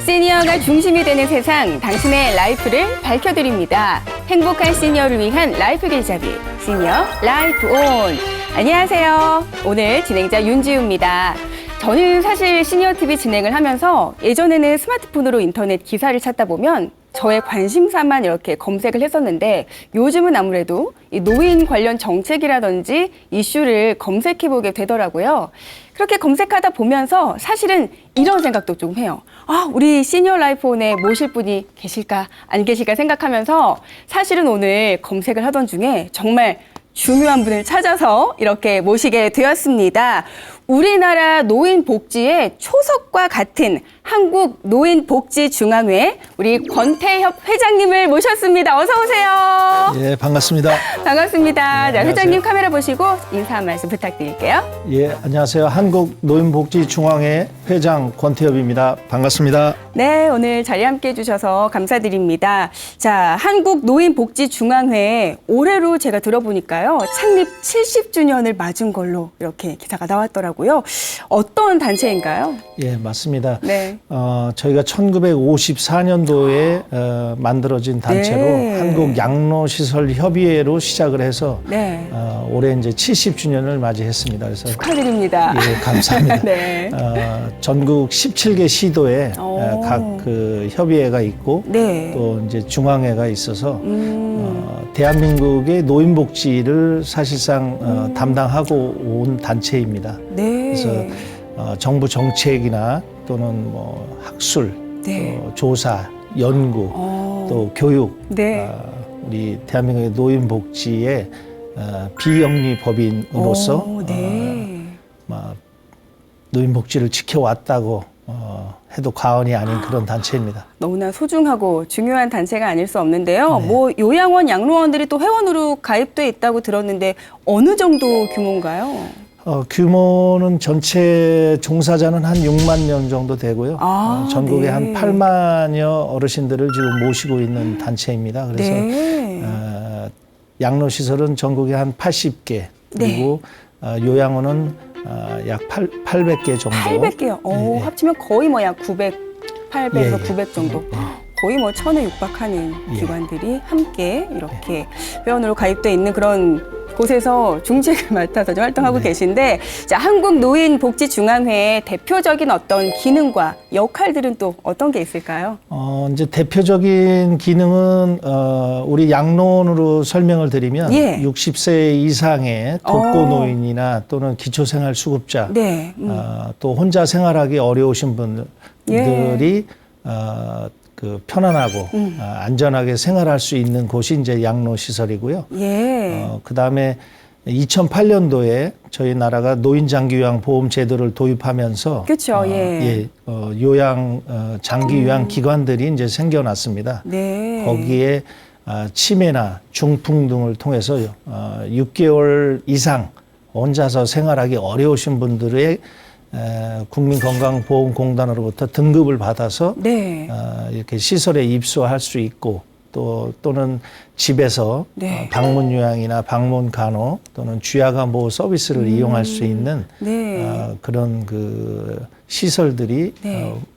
시니어가 중심이 되는 세상, 당신의 라이프를 밝혀드립니다. 행복한 시니어를 위한 라이프 길잡이, 시니어 라이프 온. 안녕하세요. 오늘 진행자 윤지우입니다. 저는 사실 시니어 TV 진행을 하면서 예전에는 스마트폰으로 인터넷 기사를 찾다 보면 저의 관심사만 이렇게 검색을 했었는데 요즘은 아무래도 이 노인 관련 정책이라든지 이슈를 검색해보게 되더라고요. 그렇게 검색하다 보면서 사실은 이런 생각도 좀 해요. 아, 우리 시니어 라이프온에 모실 분이 계실까 안 계실까 생각하면서 사실은 오늘 검색을 하던 중에 정말 중요한 분을 찾아서 이렇게 모시게 되었습니다. 우리나라 노인복지의 초석과 같은 한국노인복지중앙회 우리 권태협 회장님을 모셨습니다. 어서 오세요. 예, 반갑습니다. 반갑습니다. 네, 자, 회장님 카메라 보시고 인사 한 말씀 부탁드릴게요. 예, 안녕하세요. 한국노인복지중앙회 회장 권태협입니다. 반갑습니다. 네, 오늘 자리 함께 해주셔서 감사드립니다. 자, 한국노인복지중앙회 올해로 제가 들어보니까요. 창립 70주년을 맞은 걸로 이렇게 기사가 나왔더라고요. 어떤 단체인가요? 예, 맞습니다. 네. 저희가 1954년도에 만들어진 단체로 네. 한국양로시설협의회로 시작을 해서 네. 올해 이제 70주년을 맞이했습니다. 그래서 축하드립니다. 예, 감사합니다. 네. 전국 17개 시도에 오. 각 그 협의회가 있고 네. 또 이제 중앙회가 있어서 대한민국의 노인복지를 사실상 담당하고 온 단체입니다. 네. 그래서 정부 정책이나 또는 뭐 학술, 네. 또 조사, 연구, 또 교육, 네. 우리 대한민국의 노인복지의 비영리 법인으로서 오, 네. 노인복지를 지켜왔다고 해도 과언이 아닌 그런 단체입니다. 너무나 소중하고 중요한 단체가 아닐 수 없는데요. 네. 뭐 요양원, 양로원들이 또 회원으로 가입돼 있다고 들었는데 어느 정도 규모인가요? 규모는 전체 종사자는 한 6만 명 정도 되고요. 전국에 네. 한 8만여 어르신들을 지금 모시고 있는 단체입니다. 그래서 네. 양로시설은 전국에 한 80개, 그리고 요양원은 약 800개 정도. 800개요. 네. 합치면 거의 뭐 약 900, 800에서 예, 예. 900 정도. 거의 뭐 1000에 육박하는 예. 기관들이 함께 이렇게 회원으로 가입돼 있는 그런 곳에서 중책을 맡아서 좀 활동하고 네. 계신데, 자, 한국노인복지중앙회의 대표적인 어떤 기능과 역할들은 또 어떤 게 있을까요? 이제 대표적인 기능은 우리 양로원으로 설명을 드리면 예. 60세 이상의 독거노인이나 또는 기초생활수급자, 네. 또 혼자 생활하기 어려우신 분들이 그 편안하고 안전하게 생활할 수 있는 곳이 이제 양로시설이고요. 예. 그다음에 2008년도에 저희 나라가 노인장기요양 보험 제도를 도입하면서 그렇죠. 예. 요양 장기 요양 기관들이 이제 생겨났습니다. 네. 거기에 치매나 중풍 등을 통해서 6개월 이상 혼자서 생활하기 어려우신 분들의 국민건강보험공단으로부터 등급을 받아서 네. 이렇게 시설에 입소할 수 있고 또는 집에서 네. 방문 요양이나 방문 간호 또는 주야간 보호 서비스를 이용할 수 있는 네. 그런 그 시설들이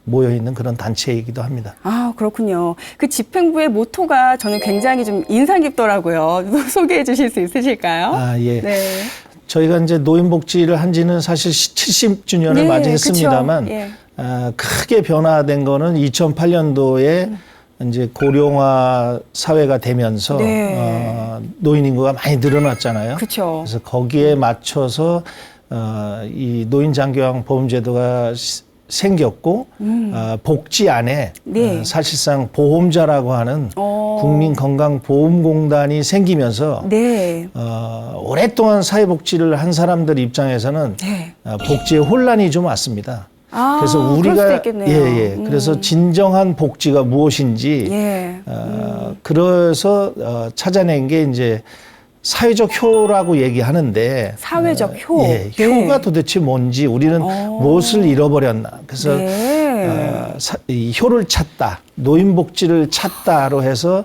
모여 있는 그런 단체이기도 합니다. 아, 그렇군요. 그 집행부의 모토가 저는 굉장히 좀 인상 깊더라고요. 소개해 주실 수 있으실까요? 예. 네. 저희가 이제 노인복지를 한 지는 사실 70주년을 맞이했습니다만 그쵸. 예. 크게 변화된 거는 2008년도에 이제 고령화 사회가 되면서 노인 인구가 많이 늘어났잖아요. 그렇죠. 그래서 거기에 맞춰서 이 노인장기요양 보험제도가 생겼고 복지 안에 사실상 보험자라고 하는 국민건강보험공단이 생기면서 오랫동안 사회복지를 한 사람들 입장에서는 복지에 혼란이 좀 왔습니다. 그래서 우리가 그래서 진정한 복지가 무엇인지 그래서 찾아낸 게 이제 사회적 효라고 얘기하는데 사회적 효. 효가 도대체 뭔지 우리는 무엇을 잃어버렸나. 그래서 이 효를 찾다, 노인복지를 찾다로 해서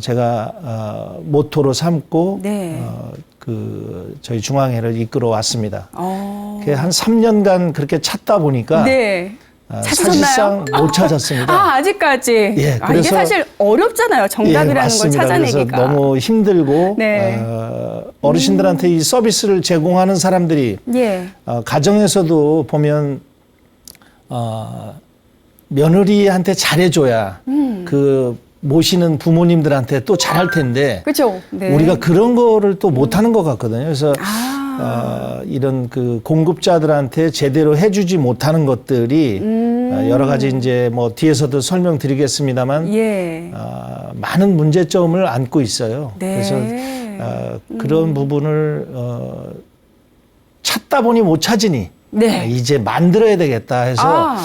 제가 모토로 삼고 그 저희 중앙회를 이끌어 왔습니다. 한 3년간 그렇게 찾다 보니까 찾으셨나요? 사실상 못 찾았습니다. 아직까지. 예, 이게 그래서 사실 어렵잖아요. 정답이라는 걸 맞습니다. 찾아내기가. 그래서 너무 힘들고 네. 어르신들한테 이 서비스를 제공하는 사람들이 예. 가정에서도 보면 며느리한테 잘해줘야 그 모시는 부모님들한테 또 잘할 텐데 그렇죠. 네. 우리가 그런 거를 또 못하는 것 같거든요. 그래서 이런 그 공급자들한테 제대로 해주지 못하는 것들이 여러 가지 이제 뭐 뒤에서도 설명드리겠습니다만 예. 많은 문제점을 안고 있어요. 네. 그래서 그런 부분을 찾다 보니 못 찾으니 네. 이제 만들어야 되겠다 해서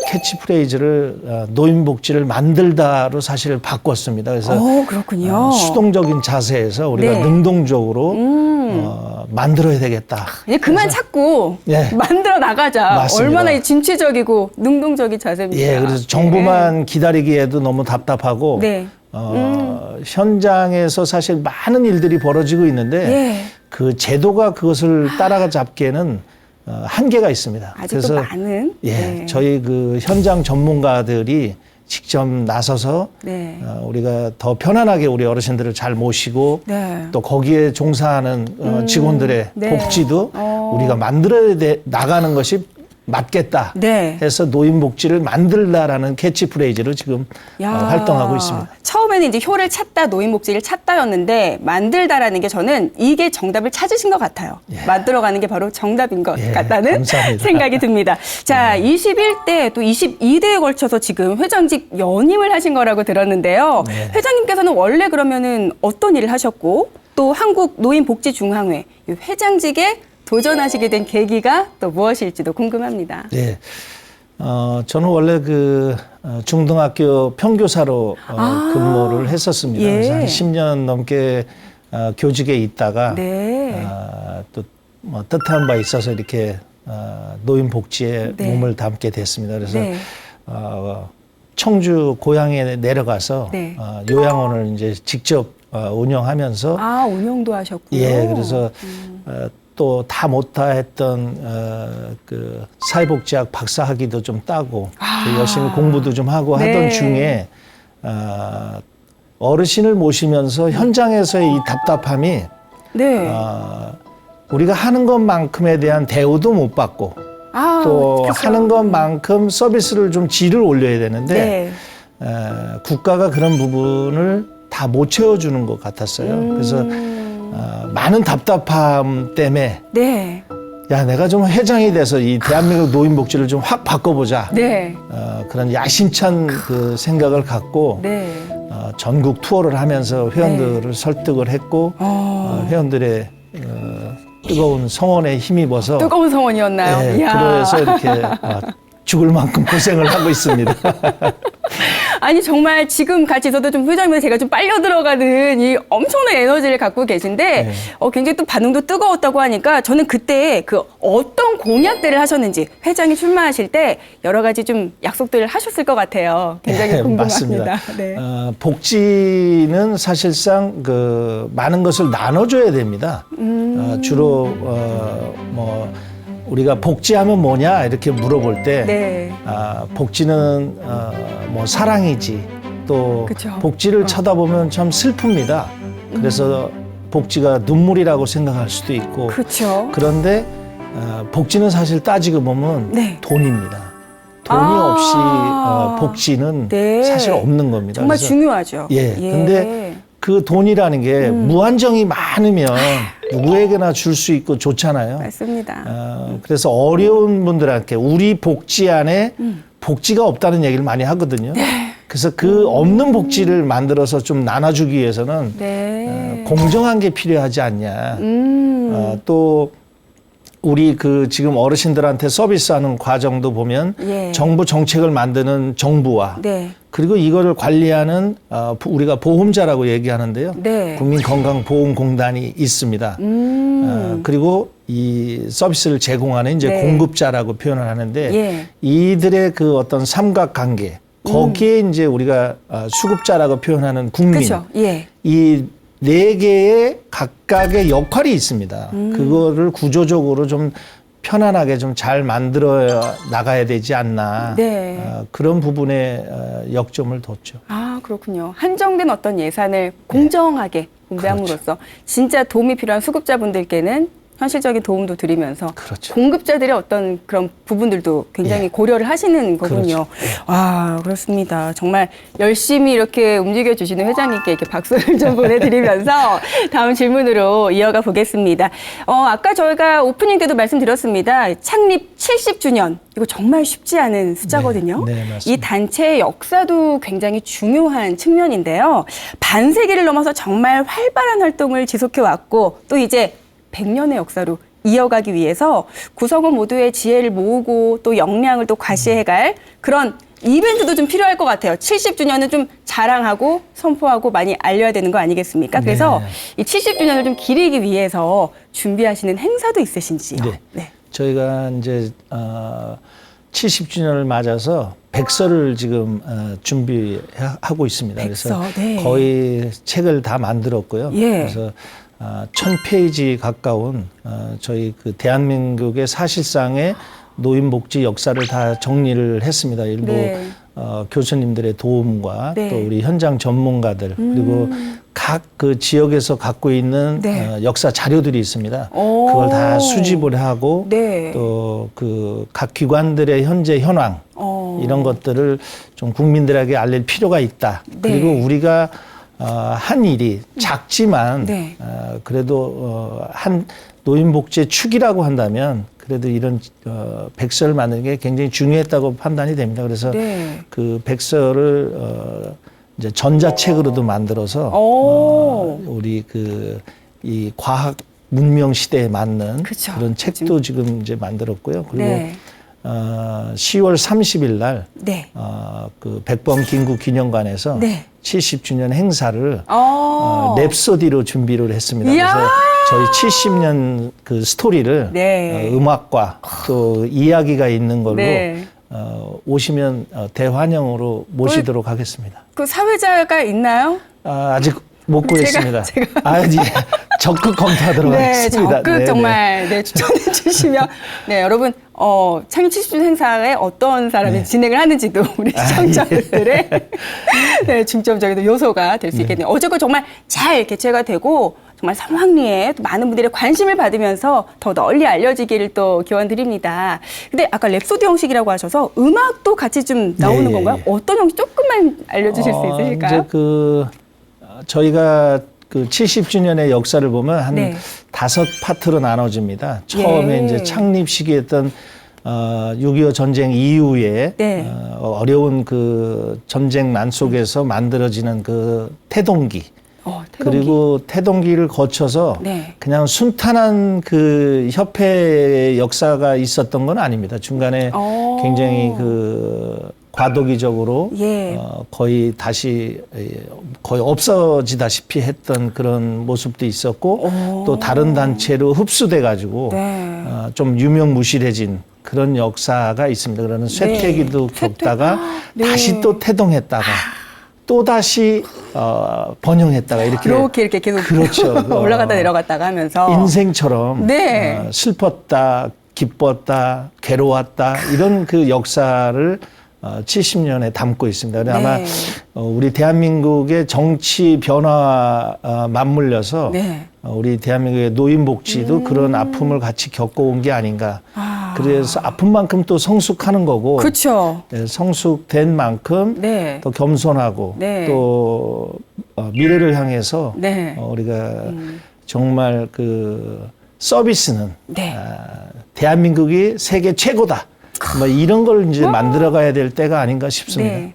캐치프레이즈를 노인복지를 만들다로 사실 바꿨습니다. 그래서 그렇군요. 수동적인 자세에서 우리가 네. 능동적으로 만들어야 되겠다. 이제 그만 찾고 예. 만들어 나가자. 맞습니다. 얼마나 이 진취적이고 능동적인 자세입니까? 예, 그래서 정부만 기다리기에도 너무 답답하고 네. 현장에서 사실 많은 일들이 벌어지고 있는데 예. 그 제도가 그것을 따라잡기에는 한계가 있습니다. 아직도 많은. 예, 네. 저희 그 현장 전문가들이 직접 나서서 네. 우리가 더 편안하게 우리 어르신들을 잘 모시고 네. 또 거기에 종사하는 직원들의 네. 복지도 우리가 만들어야 나가는 것이 맞겠다 네. 해서 노인복지를 만들다라는 캐치프레이즈로 지금 활동하고 있습니다. 처음에는 이제 효를 찾다, 노인복지를 찾다였는데 만들다라는 게 저는 이게 정답을 찾으신 것 같아요. 예. 만들어가는 게 바로 정답인 것 예, 같다는 감사합니다. 생각이 듭니다. 자, 21대 또 22대에 걸쳐서 지금 회장직 연임을 하신 거라고 들었는데요. 네. 회장님께서는 원래 그러면은 어떤 일을 하셨고 또 한국노인복지중앙회 이 회장직에 도전하시게 된 계기가 또 무엇일지도 궁금합니다. 네. 저는 원래 그 중등학교 평교사로 근무를 했었습니다. 예. 그래서 한 10년 넘게 교직에 있다가 네. 또 뭐 뜻한 바 있어서 이렇게 노인 복지에 네. 몸을 담게 됐습니다. 그래서 네. 청주 고향에 내려가서 네. 요양원을 이제 직접 운영하면서 운영도 하셨고요. 예, 그래서 또 다 못다 했던 그 사회복지학 박사학위도 좀 따고 열심히 공부도 좀 하고 네. 하던 중에 어르신을 모시면서 현장에서의 이 답답함이 네. 우리가 하는 것만큼에 대한 대우도 못 받고 또 그쵸. 하는 것만큼 서비스를 좀 질을 올려야 되는데 네. 국가가 그런 부분을 다 못 채워주는 것 같았어요. 그래서 많은 답답함 때문에 네. 야, 내가 좀 회장이 돼서 이 대한민국 노인복지를 좀 확 바꿔보자. 네. 그런 야심찬 그 생각을 갖고 네. 전국 투어를 하면서 회원들을 설득을 했고 회원들의 뜨거운 성원에 힘입어서 뜨거운 성원이었나요? 네, 이야. 그래서 이렇게 죽을 만큼 고생을 하고 있습니다. 아니 정말 지금 같이 저도 좀 회장님한테 제가 좀 빨려 들어가는 이 엄청난 에너지를 갖고 계신데 네. 굉장히 또 반응도 뜨거웠다고 하니까 저는 그때 그 어떤 공약들을 하셨는지 회장이 출마하실 때 여러 가지 좀 약속들을 하셨을 것 같아요. 굉장히 네, 궁금합니다. 맞습니다. 네. 복지는 사실상 그 많은 것을 나눠줘야 됩니다. 주로 뭐 우리가 복지하면 뭐냐 이렇게 물어볼 때 네. 복지는 뭐 사랑이지 또 그쵸. 복지를 쳐다보면 참 슬픕니다. 그래서 복지가 눈물이라고 생각할 수도 있고 그렇죠. 그런데 복지는 사실 따지고 보면 네. 돈입니다. 돈이 없이 복지는 네. 사실 없는 겁니다. 정말 그래서 중요하죠. 예. 근데 그 돈이라는 게 무한정이 많으면 누구에게나 줄 수 있고 좋잖아요. 맞습니다. 그래서 어려운 분들한테 우리 복지 안에 복지가 없다는 얘기를 많이 하거든요. 그래서 그 없는 복지를 만들어서 좀 나눠주기 위해서는 네. 공정한 게 필요하지 않냐. 또 우리 그 지금 어르신들한테 서비스하는 과정도 보면 예. 정부 정책을 만드는 정부와 네. 그리고 이거를 관리하는 우리가 보험자라고 얘기하는데요. 네. 국민건강보험공단이 있습니다. 그리고 이 서비스를 제공하는 이제 네. 공급자라고 표현을 하는데 예. 이들의 그 어떤 삼각관계 거기에 이제 우리가 수급자라고 표현하는 국민 그렇죠. 예. 이 네 개의 각각의 역할이 있습니다. 그거를 구조적으로 좀 편안하게 좀 잘 만들어 나가야 되지 않나. 네. 그런 부분에 역점을 뒀죠. 아, 그렇군요. 한정된 어떤 예산을 공정하게 분배함으로써 진짜 도움이 필요한 수급자분들께는 현실적인 도움도 드리면서 그렇죠. 공급자들의 어떤 그런 부분들도 굉장히 예. 고려를 하시는 거군요. 그렇죠. 와, 그렇습니다. 정말 열심히 이렇게 움직여 주시는 회장님께 이렇게 박수를 좀 보내드리면서 다음 질문으로 이어가 보겠습니다. 아까 저희가 오프닝 때도 말씀드렸습니다. 창립 70주년. 이거 정말 쉽지 않은 숫자거든요. 네, 맞습니다. 이 단체의 역사도 굉장히 중요한 측면인데요. 반세기를 넘어서 정말 활발한 활동을 지속해 왔고 또 이제 100년의 역사로 이어가기 위해서 구성원 모두의 지혜를 모으고 또 역량을 또 과시해갈 그런 이벤트도 좀 필요할 것 같아요. 70주년은 좀 자랑하고 선포하고 많이 알려야 되는 거 아니겠습니까? 그래서 이 70주년을 좀 기리기 위해서 준비하시는 행사도 있으신지요? 네. 저희가 이제 70주년을 맞아서 백서를 지금 준비하고 있습니다. 백서, 그래서 네. 거의 책을 다 만들었고요. 예. 그래서 1000페이지 가까운 저희 그 대한민국의 사실상의 노인복지 역사를 다 정리를 했습니다. 일부 네. 교수님들의 도움과 네. 또 우리 현장 전문가들 그리고 각 그 지역에서 갖고 있는 네. 역사 자료들이 있습니다. 오. 그걸 다 수집을 하고 네. 또 그 각 기관들의 현재 현황 이런 것들을 좀 국민들에게 알릴 필요가 있다. 네. 그리고 우리가 한 일이 작지만 네. 그래도 한 노인복지의 축이라고 한다면 그래도 이런 백서를 만드는 게 굉장히 중요했다고 판단이 됩니다. 그래서 네. 그 백서를 이제 전자책으로도 만들어서 우리 그 이 과학 문명 시대에 맞는 그쵸. 그런 책도 지금 이제 만들었고요. 그리고 네. 10월 30일 날 네. 그 백범 김구 기념관에서 네. 70주년 행사를 어. 랩소디로 준비를 했습니다. 이야. 그래서 저희 70년 그 스토리를 네. 음악과 또 이야기가 있는 걸로 네. 오시면 대환영으로 모시도록 하겠습니다. 그 사회자가 있나요? 아직 못 구했습니다. 적극 검토하도록 네, 하겠습니다. 적극 정말 네, 추천해 주시면 네, 여러분 창립 70주년 행사에 어떤 사람이 진행을 하는지도 우리 시청자분들의 네, 중점적인 요소가 될 수 있겠네요. 어쨌건 정말 잘 개최가 되고 정말 성황리에 또 많은 분들의 관심을 받으면서 더 널리 알려지기를 또 기원드립니다. 근데 아까 랩소디 형식이라고 하셔서 음악도 같이 좀 나오는 건가요? 어떤 형식 조금만 알려주실 수 있으실까요? 이제 저희가 그 70주년의 역사를 보면 한 네. 5파트로 나눠집니다. 처음에 예. 이제 창립 시기였던 6.25 전쟁 이후에 네. 어려운 그 전쟁난 속에서 만들어지는 그 태동기. 태동기. 그리고 태동기를 거쳐서 네. 그냥 순탄한 그 협회의 역사가 있었던 건 아닙니다. 중간에 굉장히 그 과도기적으로 예. 거의 다시 거의 없어지다시피 했던 그런 모습도 있었고 또 다른 단체로 흡수돼 가지고 네. 좀 유명무실해진 그런 역사가 있습니다. 그러는 쇠퇴기도 겪다가 네. 다시 또 태동했다가 또 다시 번영했다가 이렇게 계속 그렇죠. 올라갔다 내려갔다가 하면서 인생처럼 네. 슬펐다, 기뻤다, 괴로웠다 이런 그 역사를 70년에 담고 있습니다. 네. 아마 우리 대한민국의 정치 변화 맞물려서 네. 우리 대한민국의 노인복지도 그런 아픔을 같이 겪어온 게 아닌가. 그래서 아픈 만큼 또 성숙하는 거고. 그렇죠. 네, 성숙된 만큼 네. 더 겸손하고 네. 또 미래를 향해서 네. 우리가 정말 그 서비스는 네. 대한민국이 세계 최고다. 뭐 이런 걸 이제 만들어가야 될 때가 아닌가 싶습니다. 네.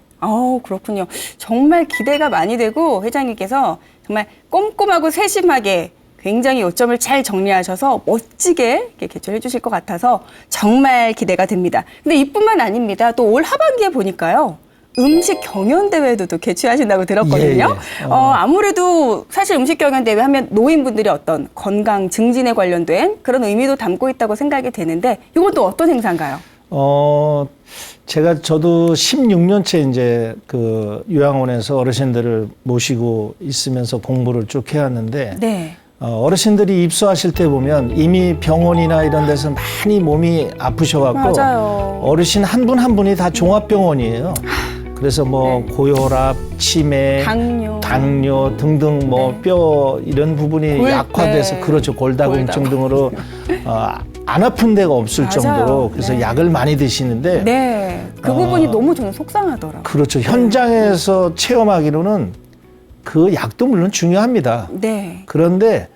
그렇군요. 정말 기대가 많이 되고 회장님께서 정말 꼼꼼하고 세심하게 굉장히 요점을 잘 정리하셔서 멋지게 이렇게 개최해 주실 것 같아서 정말 기대가 됩니다. 근데 이뿐만 아닙니다. 또 올 하반기에 보니까요. 음식 경연 대회도 또 개최하신다고 들었거든요. 예. 아무래도 사실 음식 경연 대회 하면 노인분들의 어떤 건강 증진에 관련된 그런 의미도 담고 있다고 생각이 되는데 이건 또 어떤 행사인가요? 저도 16년째 이제 그 요양원에서 어르신들을 모시고 있으면서 공부를 쭉 해왔는데, 네. 어르신들이 입소하실 때 보면 이미 병원이나 이런 데서 많이 몸이 아프셔갖고 맞아요. 어르신 한 분 한 분이 다 종합병원이에요. 그래서 뭐 네. 고혈압, 치매, 당뇨 등등 뭐 네. 뼈 이런 부분이 약화돼서 네. 그렇죠. 골다공증 등으로 안 아픈 데가 없을 맞아요. 정도로 그래서 네. 약을 많이 드시는데 네. 그 부분이 너무 저는 속상하더라고요. 그렇죠. 현장에서 체험하기로는 그 약도 물론 중요합니다. 네. 그런데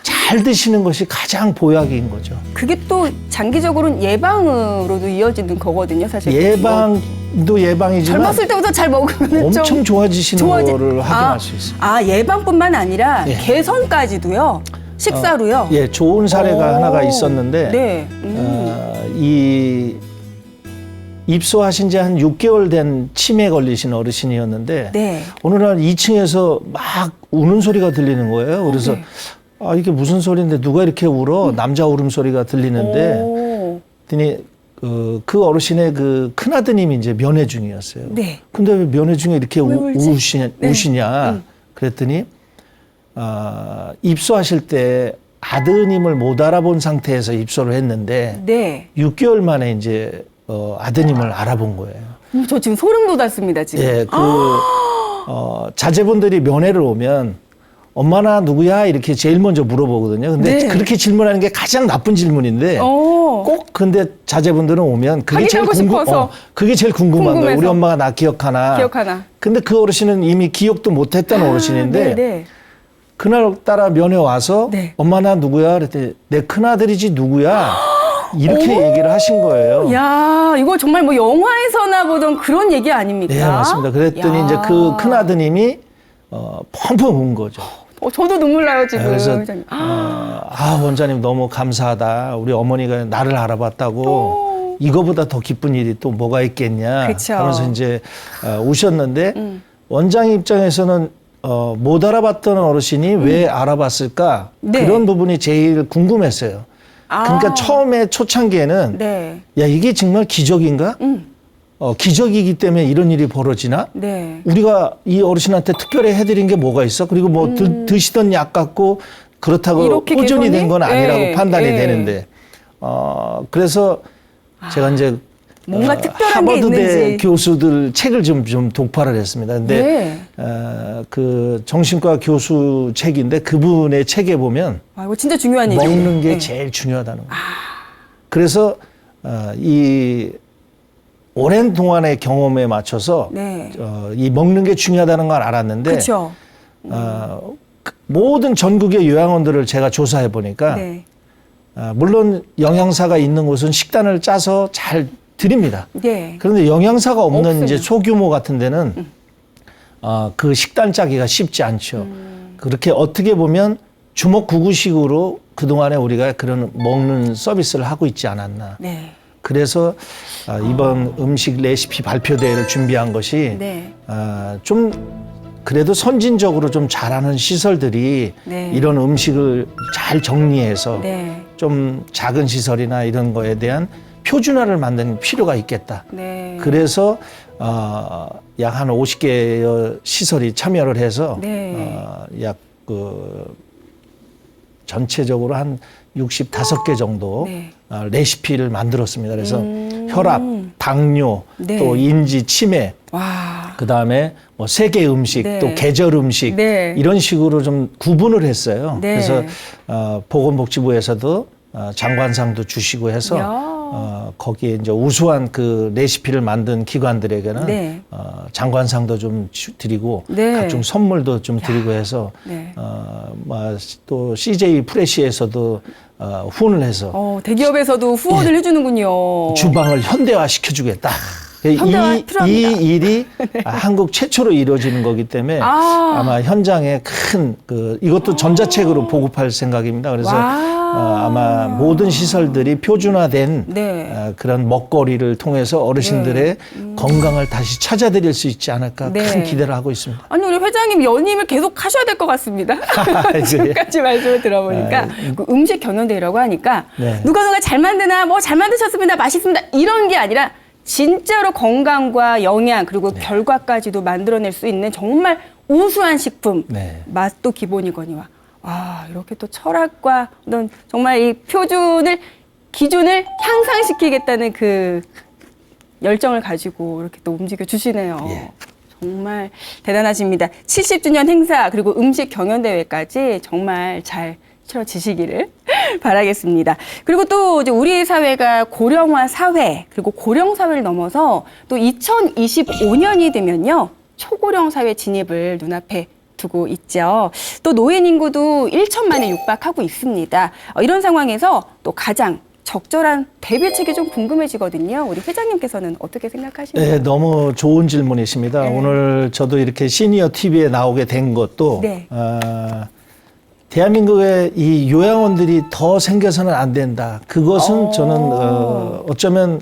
잘 드시는 것이 가장 보약인 거죠. 그게 또 장기적으로는 예방으로도 이어지는 거거든요, 사실. 예방도 예방이지만 젊었을 때부터 잘 먹으면 엄청 좀 좋아지시는 거를 확인할 수 있어요. 아, 예방뿐만 아니라 예. 개선까지도요. 식사로요. 예, 좋은 사례가 오. 하나가 있었는데 네. 이 입소하신 지 한 6개월 된 치매에 걸리신 어르신이었는데 네. 어느 날 2층에서 막 우는 소리가 들리는 거예요. 그래서 네. 아, 이게 무슨 소리인데 누가 이렇게 울어? 남자 울음소리가 들리는데 오. 그랬더니 그 어르신의 그 큰아드님이 이제 면회 중이었어요. 네. 근데 왜 면회 중에 이렇게 왜 울지? 네. 우시냐? 그랬더니 입소하실 때 아드님을 못 알아본 상태에서 입소를 했는데 네. 6개월 만에 이제 아드님을 알아본 거예요. 저 지금 소름 돋았습니다, 지금. 예, 자제분들이 면회를 오면 엄마나 누구야 이렇게 제일 먼저 물어보거든요. 근데 네. 그렇게 질문하는 게 가장 나쁜 질문인데 꼭 근데 자제분들은 오면 그게 제일 확인하고 싶어서. 그게 제일 궁금한 거예요. 궁금해서. 우리 엄마가 나 기억하나. 근데 그 어르신은 이미 기억도 못했던 어르신인데 네. 그날따라 면회 와서 네. 엄마 나 누구야 그랬더니 내 큰아들이지 누구야 이렇게 얘기를 하신 거예요. 야, 이거 정말 뭐 영화에서나 보던 그런 얘기 아닙니까? 네, 맞습니다. 그랬더니 야. 이제 그 큰아드님이 펑펑 운 거죠. 저도 눈물 나요, 지금. 그래서 회장님. 원장님 너무 감사하다. 우리 어머니가 나를 알아봤다고 이거보다 더 기쁜 일이 또 뭐가 있겠냐. 그쵸. 하면서 이제 우셨는데 원장 입장에서는 못 알아봤던 어르신이 왜 알아봤을까? 네. 그런 부분이 제일 궁금했어요. 그러니까 처음에 초창기에는 네. 야 이게 정말 기적인가? 기적이기 때문에 이런 일이 벌어지나? 네. 우리가 이 어르신한테 특별히 해드린 게 뭐가 있어? 그리고 뭐 드시던 약 같고 그렇다고 이렇게 꾸준히 개선이? 된 건 아니라고 예, 판단이 예. 되는데 그래서 제가 이제 뭔가 특별한 게 하버드대 있는지. 교수들 책을 좀 독파를 했습니다. 근데 네. 그 정신과 교수 책인데 그분의 책에 보면 이거 진짜 중요한 얘기예요. 먹는 게 네. 제일 중요하다는 거예요. 그래서 이 오랜 동안의 경험에 맞춰서 네. 이 먹는 게 중요하다는 걸 알았는데 그렇죠. 모든 전국의 요양원들을 제가 조사해 보니까 네. 물론 영양사가 있는 곳은 식단을 짜서 잘 드립니다. 네. 그런데 영양사가 없는 없으면. 이제 소규모 같은 데는 그 식단 짜기가 쉽지 않죠. 그렇게 어떻게 보면 주먹구구식으로 그동안에 우리가 그런 먹는 서비스를 하고 있지 않았나. 네. 그래서 이번 음식 레시피 발표 대회를 준비한 것이 네. 좀 그래도 선진적으로 좀 잘하는 시설들이 네. 이런 음식을 잘 정리해서 네. 좀 작은 시설이나 이런 거에 대한 표준화를 만드는 필요가 있겠다. 네. 그래서 약 한 50개의 시설이 참여를 해서 네. 약 전체적으로 한 65개 정도 네. 레시피를 만들었습니다. 그래서 혈압, 당뇨, 네. 또 인지, 치매, 와. 그 다음에 뭐 세계 음식, 네. 또 계절 음식 네. 이런 식으로 좀 구분을 했어요. 네. 그래서 보건복지부에서도 장관상도 주시고 해서 야. 거기에 이제 우수한 그 레시피를 만든 기관들에게는 네. 장관상도 좀 드리고 네. 각종 선물도 좀 드리고 해서 네. 또 CJ 프레시에서도 후원을 해서 대기업에서도 후원을 해주는군요. 주방을 현대화 시켜주겠다. 현대화 필요합니다. 이 일이 한국 최초로 이루어지는 거기 때문에 아마 현장에 큰 이것도 전자책으로 보급할 생각입니다. 그래서 아마 모든 시설들이 표준화된 네. 그런 먹거리를 통해서 어르신들의 건강을 다시 찾아드릴 수 있지 않을까 네. 큰 기대를 하고 있습니다. 아니 우리 회장님 연임을 계속 하셔야 될 것 같습니다. 지금까지 말씀을 들어보니까 그 음식 경연대회라고 하니까 네. 누가 잘 만드나 뭐 잘 만드셨습니다 맛있습니다 이런 게 아니라 진짜로 건강과 영양 그리고 결과까지도 만들어낼 수 있는 정말 우수한 식품 네. 맛도 기본이거니와 아, 이렇게 또 철학과 어떤 정말 이 기준을 향상시키겠다는 그 열정을 가지고 이렇게 또 움직여 주시네요. 예. 정말 대단하십니다. 70주년 행사 그리고 음식 경연대회까지 정말 잘 치러지시기를 바라겠습니다. 그리고 또 이제 우리 사회가 고령화 사회 그리고 고령 사회를 넘어서 또 2025년이 되면요. 초고령 사회 진입을 눈앞에 두고 있죠. 또 노인 인구도 1천만에 육박하고 있습니다. 이런 상황에서 또 가장 적절한 대비책이 좀 궁금해지거든요. 우리 회장님께서는 어떻게 생각하시나요? 네, 너무 좋은 질문이십니다. 네. 오늘 저도 이렇게 시니어 TV에 나오게 된 것도 네. 대한민국에 이 요양원들이 더 생겨서는 안 된다. 그것은 저는 어쩌면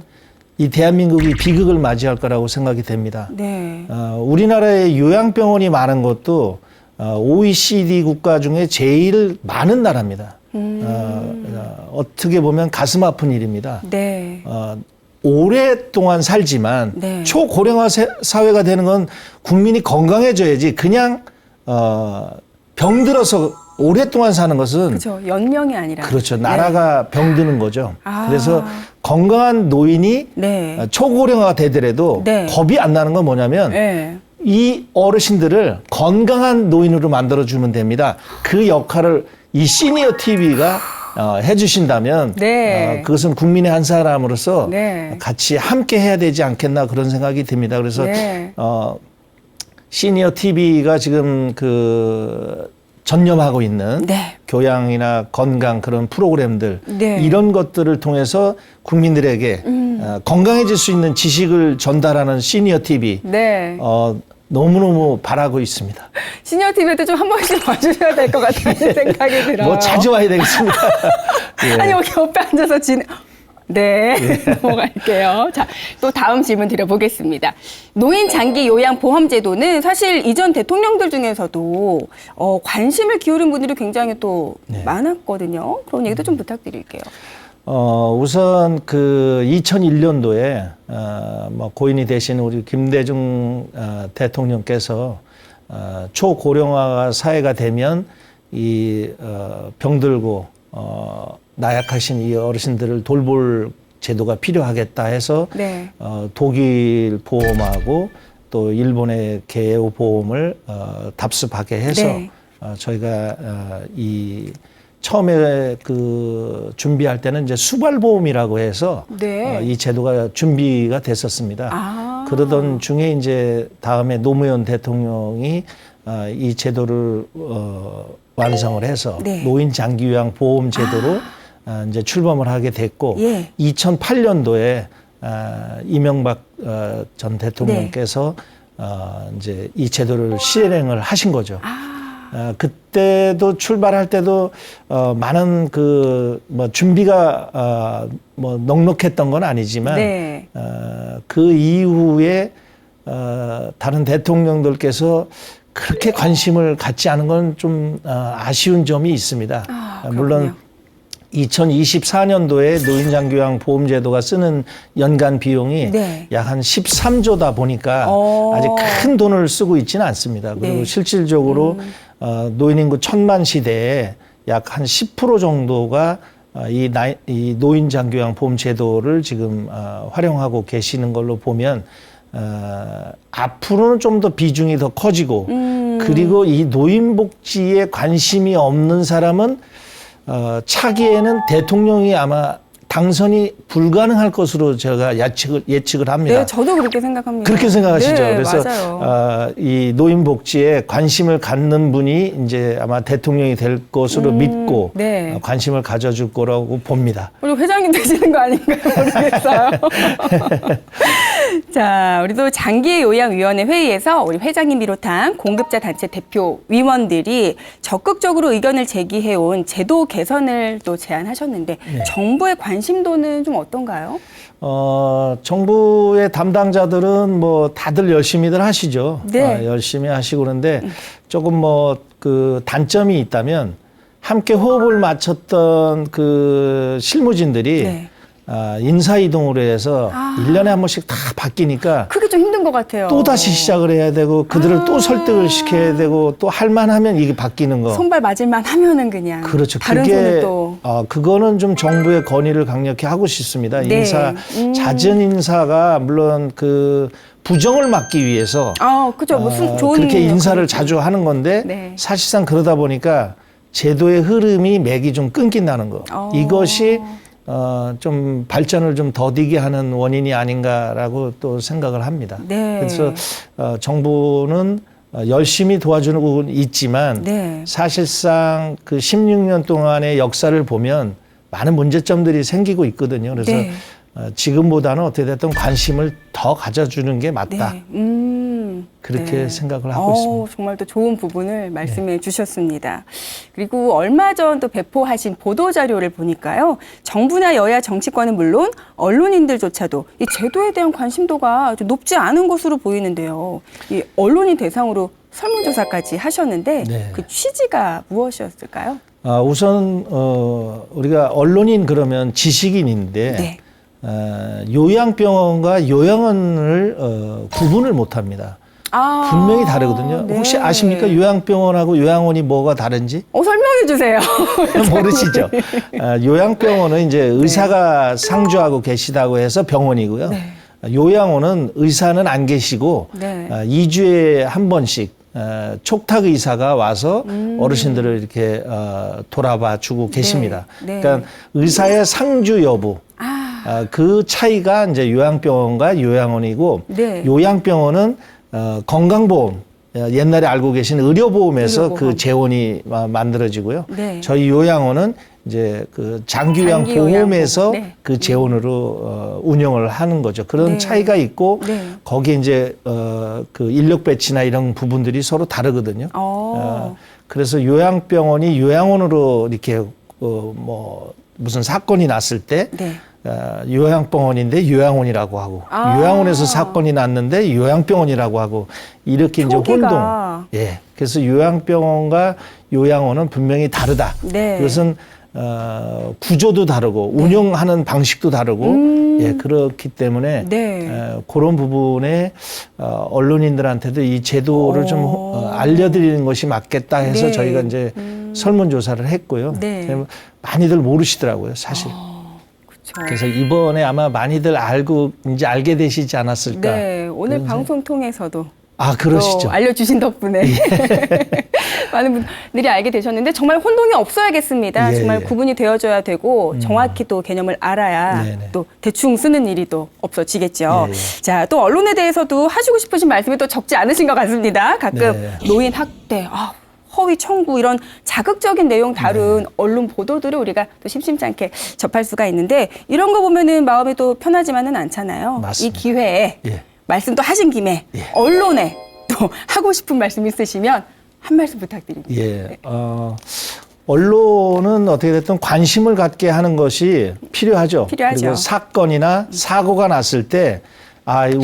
이 대한민국이 비극을 맞이할 거라고 생각이 됩니다. 네. 우리나라에 요양병원이 많은 것도 OECD 국가 중에 제일 많은 나라입니다. 어떻게 보면 가슴 아픈 일입니다. 네. 오랫동안 살지만 네. 초고령화 사회가 되는 건 국민이 건강해져야지 그냥 병들어서 오랫동안 사는 것은 그렇죠. 연명이 아니라. 그렇죠. 나라가 병드는 거죠. 아. 그래서 건강한 노인이 네. 초고령화가 되더라도 네. 겁이 안 나는 건 뭐냐면 네. 이 어르신들을 건강한 노인으로 만들어주면 됩니다. 그 역할을 이 시니어 TV가 해주신다면 네. 그것은 국민의 한 사람으로서 네. 같이 함께 해야 되지 않겠나 그런 생각이 듭니다. 그래서 네. 시니어 TV가 지금 전념하고 있는 네. 교양이나 건강 그런 프로그램들 네. 이런 것들을 통해서 국민들에게 건강해질 수 있는 지식을 전달하는 시니어 TV 네. 너무너무 바라고 있습니다. 시니어 TV에도 좀 한 번씩 와주셔야 될 것 같다는 생각이 들어요. 뭐 자주 와야 되겠습니다. 예. 아니 여기 옆에 앉아서 네, 넘어갈게요. 자, 또 다음 질문 드려보겠습니다. 노인 장기 요양 보험 제도는 사실 이전 대통령들 중에서도 관심을 기울인 분들이 굉장히 또 네. 많았거든요. 그런 얘기도 좀 부탁드릴게요. 우선 2001년도에 고인이 되신 우리 김대중 대통령께서 초고령화 사회가 되면 이 병들고 나약하신 이 어르신들을 돌볼 제도가 필요하겠다 해서 네. 독일 보험하고 또 일본의 개요 보험을 답습하게 해서 네. 저희가 처음에 준비할 때는 이제 수발보험이라고 해서 네. 이 제도가 준비가 됐었습니다. 아. 그러던 중에 이제 다음에 노무현 대통령이 이 제도를 완성을 해서 네. 노인 장기 요양 보험 제도로 이제 출범을 하게 됐고 예. 2008년도에 이명박 전 대통령께서 이제 이 제도를 실행을 하신 거죠. 그때도 출발할 때도 많은 준비가 넉넉했던 건 아니지만 네. 그 이후에 다른 대통령들께서 그렇게 관심을 갖지 않은 건 좀 아쉬운 점이 있습니다. 물론 2024년도에 노인장기요양 보험제도가 쓰는 연간 비용이 네. 약 한 13조다 보니까 아직 큰 돈을 쓰고 있지는 않습니다. 그리고 네. 실질적으로 노인 인구 1000만 시대에 약 한 10% 정도가 이 노인장기요양 보험제도를 지금 활용하고 계시는 걸로 보면 앞으로는 좀 더 비중이 더 커지고 그리고 이 노인복지에 관심이 없는 사람은 차기에는 대통령이 아마 당선이 불가능할 것으로 제가 예측을 합니다. 네, 저도 그렇게 생각합니다. 그렇게 생각하시죠. 네, 그래서 맞아요. 이 노인복지에 관심을 갖는 분이 이제 아마 대통령이 될 것으로 믿고 네. 관심을 가져줄 거라고 봅니다. 우리 회장님 되시는 거 아닌가요? 모르겠어요. 자, 우리도 장기요양위원회 회의에서 우리 회장님 비롯한 공급자 단체 대표 위원들이 적극적으로 의견을 제기해온 제도 개선을 또 제안하셨는데 네. 정부의 관심도는 좀 어떤가요? 정부의 담당자들은 뭐 다들 열심히들 하시죠. 네. 열심히 하시고 그런데 조금 단점이 있다면 함께 호흡을 맞췄던 그 실무진들이 네. 인사이동으로 해서 1년에 한 번씩 다 바뀌니까 그게 좀 힘든 것 같아요. 또 다시 시작을 해야 되고 그들을 또 설득을 시켜야 되고 또 할만하면 이게 바뀌는 거. 손발 맞을만 하면은 그냥 그렇죠. 다른 그게 손을 또 그거는 좀 정부의 건의를 강력히 하고 싶습니다. 네. 인사 잦은 인사가 물론 그 부정을 막기 위해서 그죠. 무슨 좋은 그렇게 인사를 역할이죠. 자주 하는 건데 네. 사실상 그러다 보니까 제도의 흐름이 맥이 좀 끊긴다는 거. 이것이 좀 발전을 좀 더디게 하는 원인이 아닌가라고 또 생각을 합니다. 네. 그래서 정부는 열심히 도와주는 부분이 있지만 네. 사실상 그 16년 동안의 역사를 보면 많은 문제점들이 생기고 있거든요. 그래서 네. 지금보다는 어떻게 됐든 관심을 더 가져주는 게 맞다. 네. 그렇게 생각을 하고 있습니다. 정말 또 좋은 부분을 말씀해 주셨습니다. 그리고 얼마 전 또 배포하신 보도 자료를 보니까요. 정부나 여야 정치권은 물론 언론인들조차도 이 제도에 대한 관심도가 좀 높지 않은 것으로 보이는데요. 이 언론인 대상으로 설문조사까지 하셨는데 네. 그 취지가 무엇이었을까요? 우선 우리가 언론인 그러면 지식인인데 네. 요양병원과 요양원을 구분을 못합니다. 분명히 다르거든요. 네. 혹시 아십니까? 요양병원하고 요양원이 뭐가 다른지? 설명해 주세요. 모르시죠? 요양병원은 이제 의사가 상주하고 계시다고 해서 병원이고요. 네. 요양원은 의사는 안 계시고 네. 2주에 한 번씩 촉탁 의사가 와서 어르신들을 이렇게 돌아봐 주고 계십니다. 네. 그러니까 의사의 상주 여부 그 차이가 이제 요양병원과 요양원이고 네. 요양병원은 건강보험 옛날에 알고 계신 의료보험에서 의료보험. 그 재원이 만들어지고요. 네. 저희 요양원은 이제 그 장기요양 보험에서 네. 그 재원으로 운영을 하는 거죠. 그런 네. 차이가 있고 네. 거기에 이제 그 인력 배치나 이런 부분들이 서로 다르거든요. 그래서 요양병원이 요양원으로 이렇게 뭐 무슨 사건이 났을 때 네. 요양병원인데 요양원이라고 하고 요양원에서 사건이 났는데 요양병원이라고 하고 이렇게 이제 혼동. 예. 그래서 요양병원과 요양원은 분명히 다르다. 네. 그것은 구조도 다르고 운영하는 방식도 다르고 예, 그렇기 때문에 네. 그런 부분에 언론인들한테도 이 제도를 좀 알려드리는 것이 맞겠다 해서 네. 저희가 이제 설문조사를 했고요. 네. 많이들 모르시더라고요, 사실. 그렇죠. 그래서 이번에 아마 많이들 이제 알게 되시지 않았을까. 네, 오늘 방송 통해서도 그러시죠. 또 알려주신 덕분에 많은 분들이 알게 되셨는데 정말 혼동이 없어야겠습니다. 예, 정말 예. 구분이 되어져야 되고 정확히 또 개념을 알아야 네네. 또 대충 쓰는 일이 또 없어지겠죠. 예, 예. 자, 또 언론에 대해서도 하시고 싶으신 말씀이 또 적지 않으신 것 같습니다. 가끔 네. 노인 학대, 허위 청구 이런 자극적인 내용 다룬 언론 보도들을 우리가 또 심심치 않게 접할 수가 있는데 이런 거 보면은 마음이 또 편하지만은 않잖아요. 맞습니다. 이 기회에 예. 말씀 또 하신 김에 언론에 또 하고 싶은 말씀 있으시면 한 말씀 부탁드립니다. 예. 언론은 어떻게 됐든 관심을 갖게 하는 것이 필요하죠. 필요하죠. 그리고 사건이나 사고가 났을 때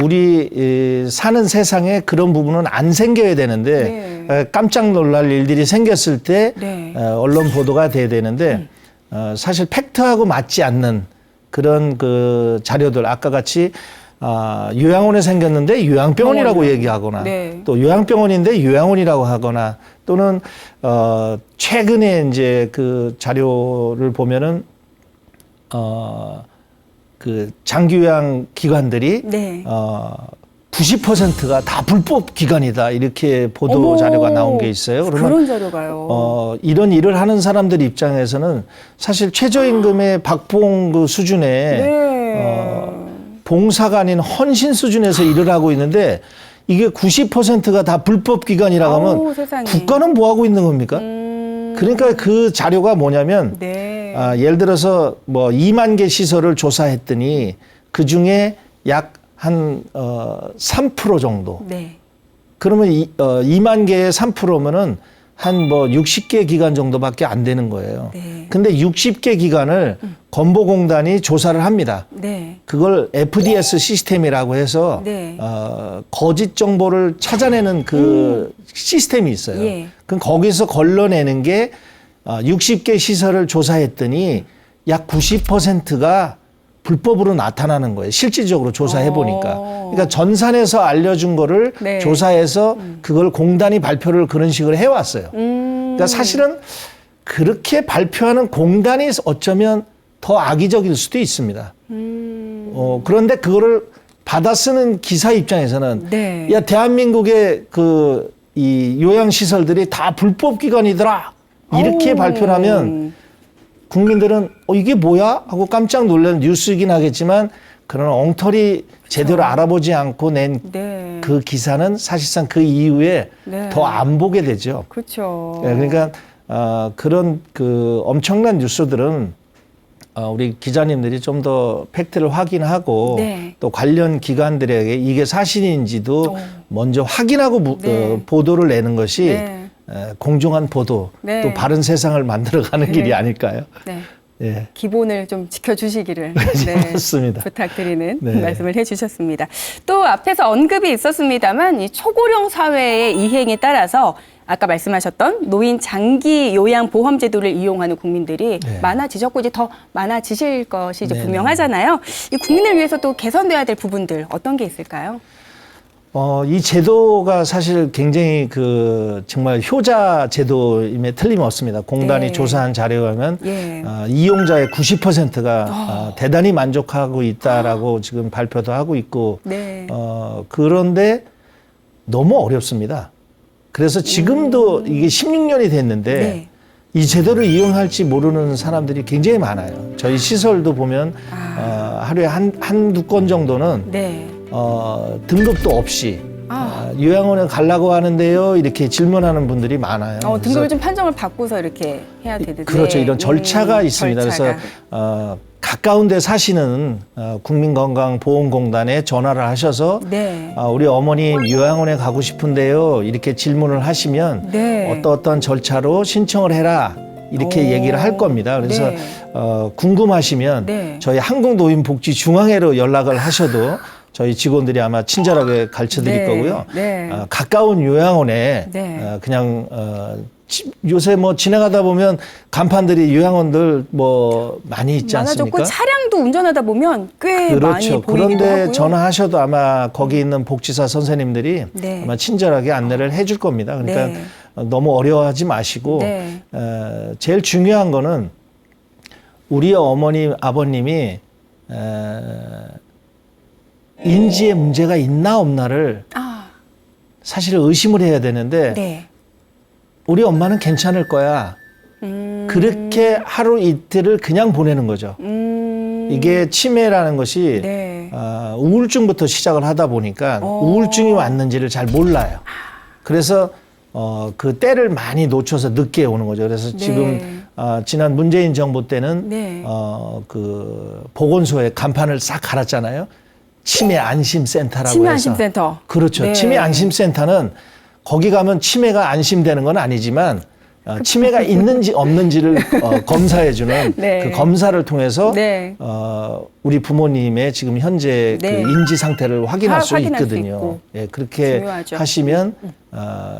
우리 사는 세상에 그런 부분은 안 생겨야 되는데 깜짝 놀랄 일들이 생겼을 때 네. 언론 보도가 돼야 되는데 사실 팩트하고 맞지 않는 그런 그 자료들 아까 같이 요양원에 생겼는데 요양병원이라고 얘기하거나 네. 또 요양병원인데 요양원이라고 하거나 또는 최근에 이제 그 자료를 보면은 그 장기요양 기관들이 네. 90%가 다 불법 기관이다 이렇게 보도 자료가 나온 게 있어요. 그러면 그런 자료가요. 이런 일을 하는 사람들 입장에서는 사실 최저임금의 박봉 그 수준에 네. 봉사가 아닌 헌신 수준에서 일을 하고 있는데 이게 90%가 다 불법 기관이라고 하면 세상에. 국가는 뭐 하고 있는 겁니까? 그러니까 그 자료가 뭐냐면 네. 예를 들어서 뭐 2만 개 시설을 조사했더니 그 중에 약 한 3% 정도. 네. 그러면 2만 개의 3%면은 한 뭐 60개 기관 정도밖에 안 되는 거예요. 네. 근데 60개 기관을 건보공단이 조사를 합니다. 네. 그걸 FDS 시스템이라고 해서 네. 거짓 정보를 찾아내는 그 시스템이 있어요. 예. 그럼 거기서 걸러내는 게 60개 시설을 조사했더니 약 90%가 불법으로 나타나는 거예요. 실질적으로 조사해 보니까. 그러니까 전산에서 알려준 거를 네. 조사해서 그걸 공단이 발표를 그런 식으로 해왔어요. 그러니까 사실은 그렇게 발표하는 공단이 어쩌면 더 악의적일 수도 있습니다. 그런데 그거를 받아 쓰는 기사 입장에서는 네. 야, 대한민국의 이 요양시설들이 다 불법 기관이더라. 이렇게 발표를 하면 국민들은 이게 뭐야? 하고 깜짝 놀라는 뉴스이긴 하겠지만 그런 엉터리 제대로 알아보지 않고 낸 네. 그 기사는 사실상 그 이후에 네. 더 안 보게 되죠. 그렇죠. 네, 그러니까 그런 그 엄청난 뉴스들은 우리 기자님들이 좀 더 팩트를 확인하고 네. 또 관련 기관들에게 이게 사실인지도 먼저 확인하고 네. 보도를 내는 것이 네. 공정한 보도 네. 또 바른 세상을 만들어가는 네. 길이 아닐까요? 네. 예. 기본을 좀 지켜주시기를 맞습니다. 부탁드리는 네. 말씀을 해주셨습니다. 또 앞에서 언급이 있었습니다만 이 초고령 사회의 이행에 따라서 아까 말씀하셨던 노인 장기 요양 보험 제도를 이용하는 국민들이 네. 많아지셨고 이제 더 많아지실 것이 이제 네, 분명하잖아요. 이 국민을 위해서 또 개선돼야 될 부분들 어떤 게 있을까요? 이 제도가 사실 굉장히 정말 효자 제도임에 틀림없습니다. 공단이 네. 조사한 자료에 하면 예. 이용자의 90%가 대단히 만족하고 있다라고 지금 발표도 하고 있고 네. 그런데 너무 어렵습니다. 그래서 지금도 이게 16년이 됐는데 네. 이 제도를 이용할지 모르는 사람들이 굉장히 많아요. 저희 시설도 보면 하루에 한두 건 정도는 네. 등급도 없이 요양원에 가려고 하는데요 이렇게 질문하는 분들이 많아요. 등급을 좀 판정을 받고서 이렇게 해야 되는데 그렇죠. 이런 절차가 있습니다. 절차가. 그래서 가까운 데 사시는 국민건강보험공단에 전화를 하셔서 네. 우리 어머님 요양원에 가고 싶은데요 이렇게 질문을 하시면 네. 어떤 절차로 신청을 해라 이렇게 얘기를 할 겁니다. 그래서 네. 궁금하시면 네. 저희 한국노인복지중앙회로 연락을 하셔도 저희 직원들이 아마 친절하게 가르쳐 드릴 네. 거고요. 네. 가까운 요양원에 네. 그냥 요새 뭐 지나가다 보면 간판들이 요양원들 뭐 많이 있지 않습니까? 많아졌고 차량도 운전하다 보면 꽤 많이 그렇죠. 보이기도 그런데 하고요. 전화하셔도 아마 거기 있는 복지사 선생님들이 네. 아마 친절하게 안내를 해줄 겁니다. 그러니까 네. 너무 어려워하지 마시고 네. 제일 중요한 거는 우리 어머님, 아버님이 인지에 문제가 있나 없나를 사실 의심을 해야 되는데 네. 우리 엄마는 괜찮을 거야. 그렇게 하루 이틀을 그냥 보내는 거죠. 이게 치매라는 것이 네. 우울증부터 시작을 하다 보니까 우울증이 왔는지를 잘 몰라요. 그래서 그 때를 많이 놓쳐서 늦게 오는 거죠. 그래서 네. 지금 지난 문재인 정부 때는 네. 그 보건소에 간판을 싹 갈았잖아요. 치매 안심센터라고 치매 해서. 안심센터. 그렇죠. 네. 치매 안심센터는 거기 가면 치매가 안심되는 건 아니지만 치매가 있는지 없는지를 검사해주는 네. 그 검사를 통해서 네. 우리 부모님의 지금 현재 네. 그 인지 상태를 확인할 수 확인할 수 있거든요. 있고. 예, 그렇게 중요하죠. 하시면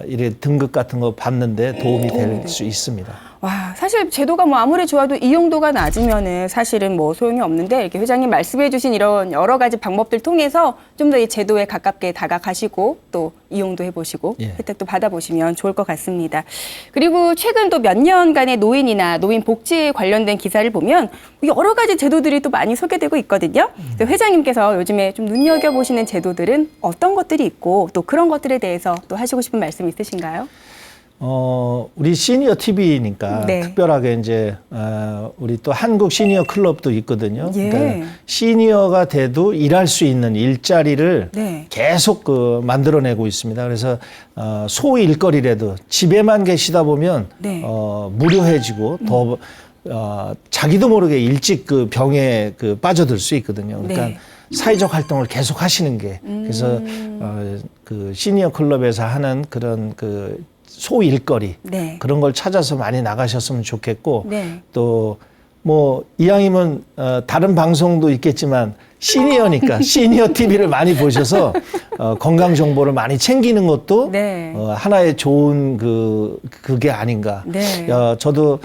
이래 등급 같은 거 받는데 도움이 될 수 있습니다. 와, 사실 제도가 뭐 아무리 좋아도 이용도가 낮으면은 사실은 뭐 소용이 없는데 이렇게 회장님 말씀해 주신 이런 여러 가지 방법들 통해서 좀 더 이 제도에 가깝게 다가가시고 또 이용도 해보시고 예. 혜택도 받아보시면 좋을 것 같습니다. 그리고 최근 또 몇 년간의 노인이나 노인 복지에 관련된 기사를 보면 여러 가지 제도들이 또 많이 소개되고 있거든요. 그래서 회장님께서 요즘에 좀 눈여겨보시는 제도들은 어떤 것들이 있고 또 그런 것들에 대해서 또 하시고 싶은 말씀 있으신가요? 우리 시니어 TV니까 네. 특별하게 이제 우리 또 한국 시니어 클럽도 있거든요. 예. 그러니까 시니어가 돼도 일할 수 있는 일자리를 네. 계속 만들어내고 있습니다. 그래서 소일거리라도 집에만 계시다 보면 네. 무료해지고 더 자기도 모르게 일찍 그 병에 빠져들 수 있거든요. 그러니까 네. 사회적 활동을 계속 하시는 게 그래서 그 시니어 클럽에서 하는 그런 그 소일거리 네. 그런 걸 찾아서 많이 나가셨으면 좋겠고 네. 또 뭐 이왕이면 다른 방송도 있겠지만 시니어니까 시니어 TV를 많이 보셔서 건강 정보를 많이 챙기는 것도 네. 하나의 좋은 그게 아닌가. 네. 저도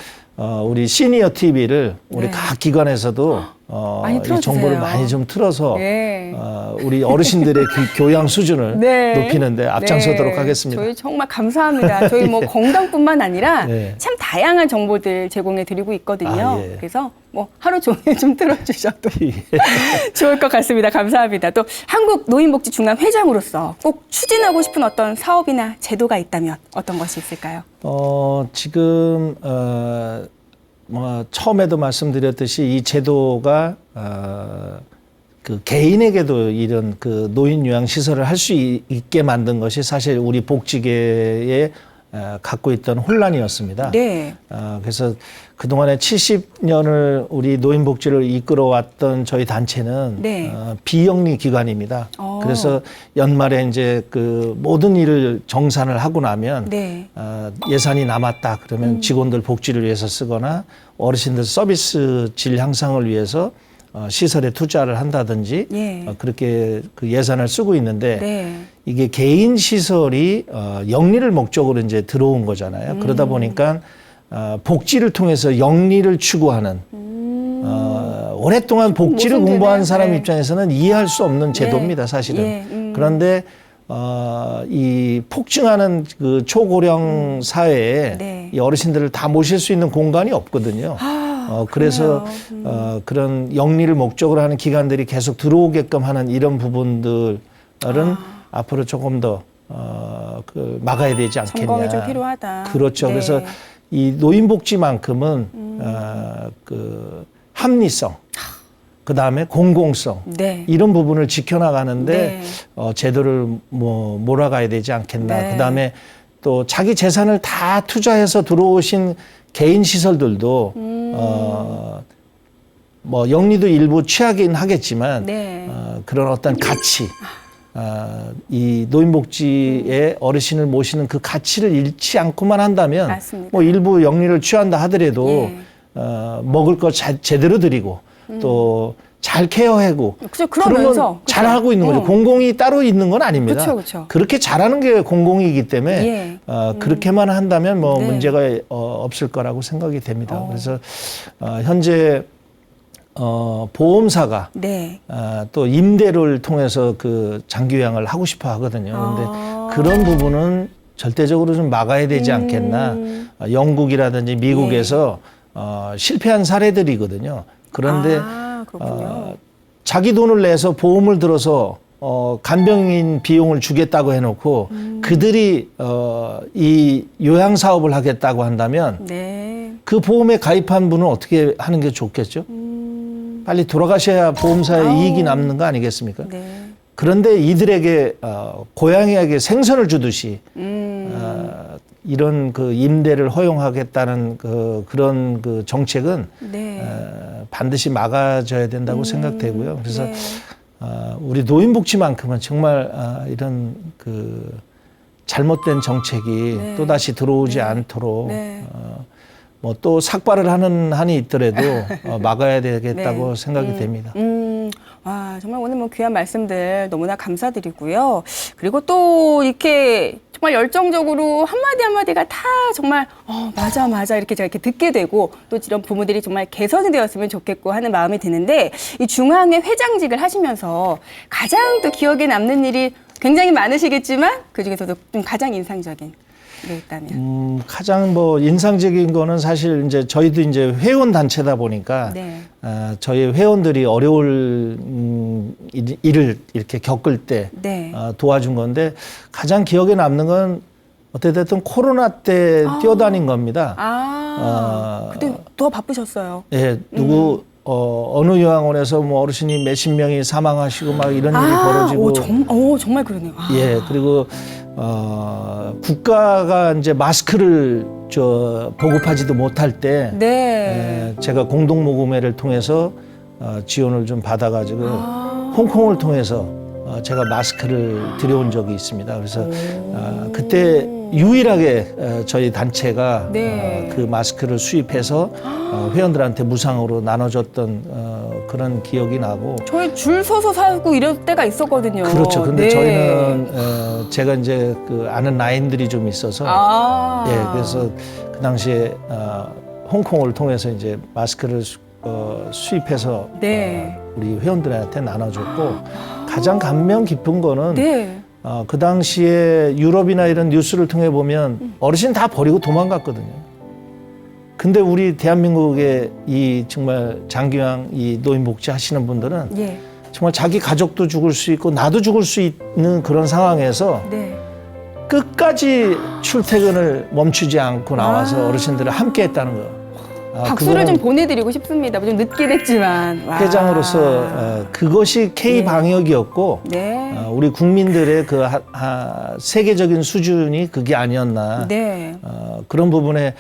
우리 시니어 TV를 우리 네. 각 기관에서도 많이 이 틀어주세요. 정보를 많이 좀 틀어서 네. 우리 어르신들의 그 교양 수준을 네. 높이는데 앞장서도록 네. 하겠습니다. 저희 정말 감사합니다. 저희 뭐 건강뿐만 아니라 네. 참 다양한 정보들 제공해 드리고 있거든요. 예. 그래서 뭐 하루 종일 좀 틀어주셔도 예. 좋을 것 같습니다. 감사합니다. 또 한국노인복지중앙회장으로서 꼭 추진하고 싶은 어떤 사업이나 제도가 있다면 어떤 것이 있을까요? 지금 뭐 처음에도 말씀드렸듯이 이 제도가 그 개인에게도 이런 그 노인 요양 시설을 할 수 있게 만든 것이 사실 우리 복지계에 갖고 있던 혼란이었습니다. 네. 그래서 그동안에 70년을 우리 노인복지를 이끌어왔던 저희 단체는 네. 비영리 기관입니다. 그래서 연말에 이제 그 모든 일을 정산을 하고 나면 네. 예산이 남았다 그러면 직원들 복지를 위해서 쓰거나 어르신들 서비스 질 향상을 위해서 시설에 투자를 한다든지 예. 그렇게 그 예산을 쓰고 있는데 네. 이게 개인 시설이 영리를 목적으로 이제 들어온 거잖아요. 그러다 보니까 복지를 통해서 영리를 추구하는 오랫동안 복지를 모순되네요. 공부한 사람 네. 입장에서는 이해할 수 없는 제도입니다, 사실은. 예. 그런데 이 폭증하는 그 초고령 사회에 네. 이 어르신들을 다 모실 수 있는 공간이 없거든요. 그래서 그런 영리를 목적으로 하는 기관들이 계속 들어오게끔 하는 이런 부분들은 앞으로 조금 더 그 막아야 되지 않겠냐. 점검이 좀 필요하다. 그렇죠. 네. 그래서 이 노인복지만큼은 그 합리성, 그 다음에 공공성 네. 이런 부분을 지켜나가는데 네. 제도를 뭐 몰아가야 되지 않겠나. 네. 그 다음에 또 자기 재산을 다 투자해서 들어오신 개인 시설들도 뭐 영리도 일부 취하긴 하겠지만 네. 그런 어떤 가치, 이 노인복지의 어르신을 모시는 그 가치를 잃지 않고만 한다면 맞습니다. 뭐 일부 영리를 취한다 하더라도 예. 먹을 거 제대로 드리고 또 잘 케어하고 그죠, 그러면서 그러면 잘하고 있는 거죠. 공공이 따로 있는 건 아닙니다. 그쵸, 그쵸. 그렇게 잘하는 게 공공이기 때문에 예. 그렇게만 한다면 뭐 네. 문제가 없을 거라고 생각이 됩니다. 그래서 현재 보험사가 네. 또 임대를 통해서 그 장기 요양을 하고 싶어 하거든요. 근데 그런 부분은 절대적으로 좀 막아야 되지 않겠나. 영국이라든지 미국에서 실패한 사례들이거든요. 그런데 그렇군요. 자기 돈을 내서 보험을 들어서 간병인 비용을 주겠다고 해놓고 그들이 이 요양 사업을 하겠다고 한다면 네. 그 보험에 가입한 분은 어떻게 하는 게 좋겠죠? 빨리 돌아가셔야 보험사에 이익이 남는 거 아니겠습니까? 네. 그런데 이들에게 고양이에게 생선을 주듯이 이런 그 임대를 허용하겠다는 그런 그 정책은 네. 반드시 막아져야 된다고 생각되고요. 그래서 네. 우리 노인복지만큼은 정말 이런 그 잘못된 정책이 네. 또 다시 들어오지 않도록 네. 뭐 또 삭발을 하는 한이 있더라도 막아야 되겠다고 네. 생각이 됩니다. 와, 정말 오늘 뭐 귀한 말씀들 너무나 감사드리고요. 그리고 또 이렇게 정말 열정적으로 한마디 한마디가 다 정말 맞아 이렇게 제가 이렇게 듣게 되고 또 이런 부분들이 정말 개선이 되었으면 좋겠고 하는 마음이 드는데 이 중앙회 회장직을 하시면서 가장 또 기억에 남는 일이 굉장히 많으시겠지만 그중에서도 좀 가장 인상적인 게 있다면. 가장 뭐 인상적인 거는 사실 이제 저희도 이제 회원 단체다 보니까 네. 저희 회원들이 어려울 일을 이렇게 겪을 때 네. 도와준 건데 가장 기억에 남는 건 어쨌든 코로나 때 뛰어다닌 겁니다. 그때 더 바쁘셨어요. 예, 어느 요양원에서 뭐 어르신이 몇십 명이 사망하시고 막 이런 일이 벌어지고. 정말 그러네요. 예, 그리고 국가가 이제 마스크를 보급하지도 못할 때 네. 제가 공동모금회를 통해서 지원을 좀 받아가지고 홍콩을 통해서 제가 마스크를 들여온 적이 있습니다. 그래서 그때 유일하게 저희 단체가 네. 그 마스크를 수입해서 회원들한테 무상으로 나눠줬던 그런 기억이 나고. 저희 줄 서서 사고 이럴 때가 있었거든요. 그렇죠. 근데 네. 저희는 제가 이제 그 아는 라인들이 좀 있어서 그래서 그 당시에 홍콩을 통해서 이제 마스크를 수입해서 네. 우리 회원들한테 나눠줬고 가장 감명 깊은 거는 네. 그 당시에 유럽이나 이런 뉴스를 통해 보면 어르신 다 버리고 도망갔거든요. 근데 우리 대한민국의 이 정말 장기왕 이 노인복지 하시는 분들은 예. 정말 자기 가족도 죽을 수 있고 나도 죽을 수 있는 그런 상황에서 네. 끝까지 출퇴근을 멈추지 않고 나와서 어르신들을 함께 했다는 거. 박수를 좀 보내드리고 싶습니다. 좀 늦긴 했지만. 와. 회장으로서 그것이 K방역이었고 네. 우리 국민들의 그 세계적인 수준이 그게 아니었나. 네. 그런 부분에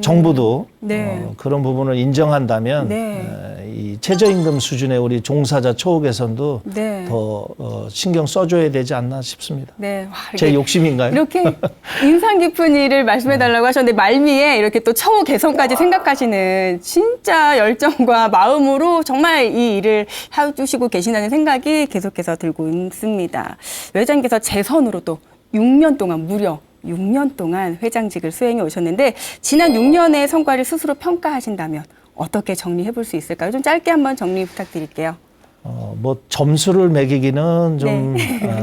정부도 네. 그런 부분을 인정한다면 네. 이 최저임금 수준의 우리 종사자 초호 개선도 네. 더 신경 써줘야 되지 않나 싶습니다. 네. 와, 제 욕심인가요? 이렇게 인상 깊은 일을 말씀해달라고 하셨는데 말미에 이렇게 또 처우 개선까지 생각하시는 진짜 열정과 마음으로 정말 이 일을 해주시고 계시다는 생각이 계속해서 들고 있습니다. 회장님께서 제 선으로 또 6년 동안 무려 6년 동안 회장직을 수행해 오셨는데 지난 6년의 성과를 스스로 평가하신다면 어떻게 정리해 볼 수 있을까요? 좀 짧게 한번 정리 부탁드릴게요. 뭐 점수를 매기기는 좀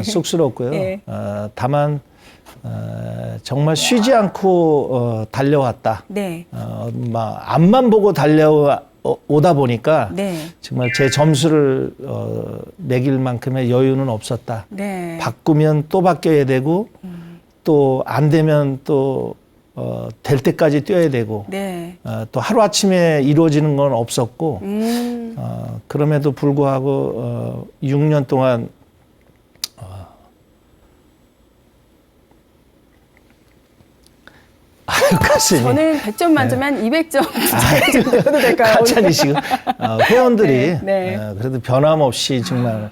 쑥스럽고요. 네. 다만 정말 쉬지 않고 달려왔다. 네. 막 앞만 보고 달려오다 보니까 네. 정말 제 점수를 매길 만큼의 여유는 없었다. 네. 바꾸면 또 바뀌어야 되고 또 안 되면 또 될 때까지 뛰어야 되고 네. 또 하루아침에 이루어지는 건 없었고 그럼에도 불구하고 6년 동안 가슴이 저는 100점 만점에 한 200점 정도 될까요? 가찬이시고 회원들이 네, 네. 그래도 변함없이 정말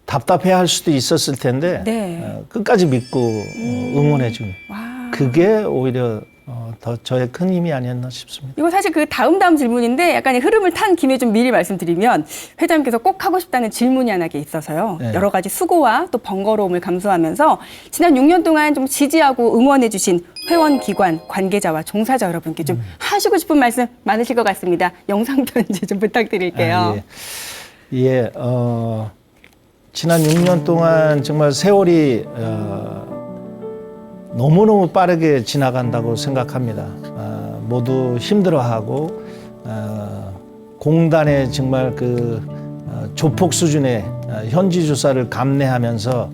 답답해할 수도 있었을 텐데 네. 끝까지 믿고 응원해 준 와. 그게 오히려 더 저의 큰 힘이 아니었나 싶습니다. 이거 사실 그 다음 질문인데 약간의 흐름을 탄 김에 좀 미리 말씀드리면 회장님께서 꼭 하고 싶다는 질문이 하나 있어서요. 네. 여러 가지 수고와 또 번거로움을 감수하면서 지난 6년 동안 좀 지지하고 응원해 주신 회원, 기관, 관계자와 종사자 여러분께 좀 하시고 싶은 말씀 많으실 것 같습니다. 영상 편지 좀 부탁드릴게요. 예, 지난 6년 동안 정말 세월이 너무너무 빠르게 지나간다고 생각합니다. 모두 힘들어하고 공단의 정말 그 조폭 수준의 현지 조사를 감내하면서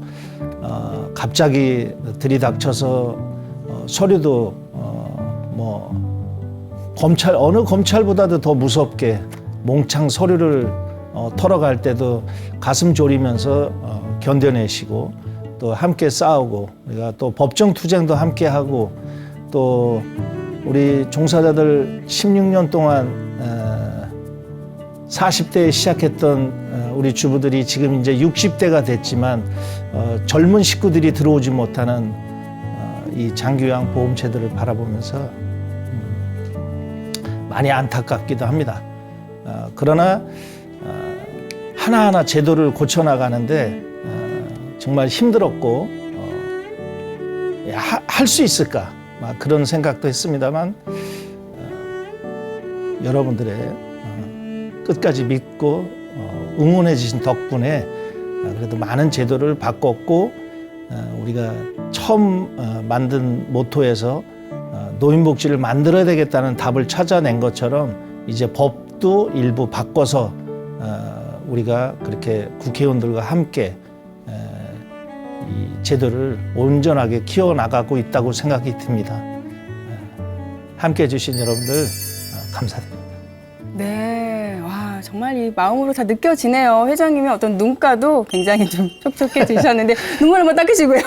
갑자기 들이닥쳐서 서류도 뭐 검찰 어느 검찰보다도 더 무섭게 몽창 서류를 털어갈 때도 가슴 졸이면서 견뎌내시고 또 함께 싸우고 우리가 또 법정 투쟁도 함께 하고 또 우리 종사자들 16년 동안 40대에 시작했던 우리 주부들이 지금 이제 60대가 됐지만 젊은 식구들이 들어오지 못하는 이 장기요양 보험제도를 바라보면서 많이 안타깝기도 합니다. 그러나 하나하나 제도를 고쳐나가는데 정말 힘들었고 할 수 있을까 그런 생각도 했습니다만 여러분들의 끝까지 믿고 응원해 주신 덕분에 그래도 많은 제도를 바꿨고 우리가 처음 만든 모토에서 노인복지를 만들어야 되겠다는 답을 찾아낸 것처럼 이제 법도 일부 바꿔서 우리가 그렇게 국회의원들과 함께 이 제도를 온전하게 키워나가고 있다고 생각이 듭니다. 함께해 주신 여러분들 감사드립니다. 네, 와 정말 이 마음으로 다 느껴지네요. 회장님의 어떤 눈가도 굉장히 좀 촉촉해지셨는데 눈물 한번 닦으시고요.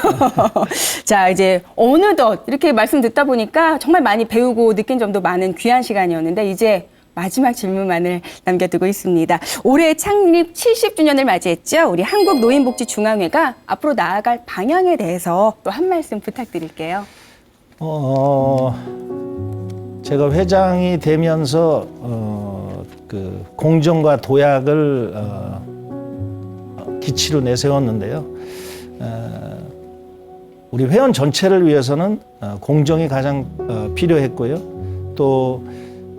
자 이제 어느덧 이렇게 말씀 듣다 보니까 정말 많이 배우고 느낀 점도 많은 귀한 시간이었는데 이제 마지막 질문만을 남겨두고 있습니다. 올해 창립 70주년을 맞이했죠. 우리 한국노인복지중앙회가 앞으로 나아갈 방향에 대해서 또 한 말씀 부탁드릴게요. 제가 회장이 되면서 그 공정과 도약을 기치로 내세웠는데요. 우리 회원 전체를 위해서는 공정이 가장 필요했고요. 또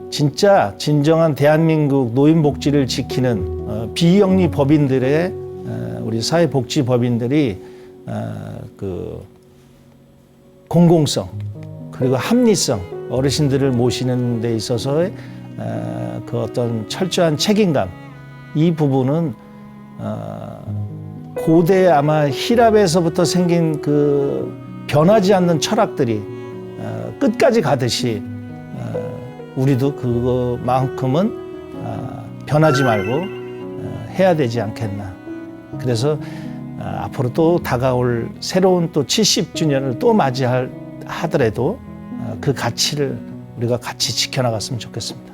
진짜 진정한 대한민국 노인복지를 지키는 비영리 법인들의 우리 사회복지법인들이 그 공공성 그리고 합리성 어르신들을 모시는 데 있어서의 그 어떤 철저한 책임감 이 부분은 고대 아마 히랍에서부터 생긴 그 변하지 않는 철학들이 끝까지 가듯이 우리도 그것만큼은 변하지 말고 해야 되지 않겠나. 그래서 앞으로 또 다가올 새로운 또 70주년을 또 맞이하더라도 그 가치를 우리가 같이 지켜나갔으면 좋겠습니다.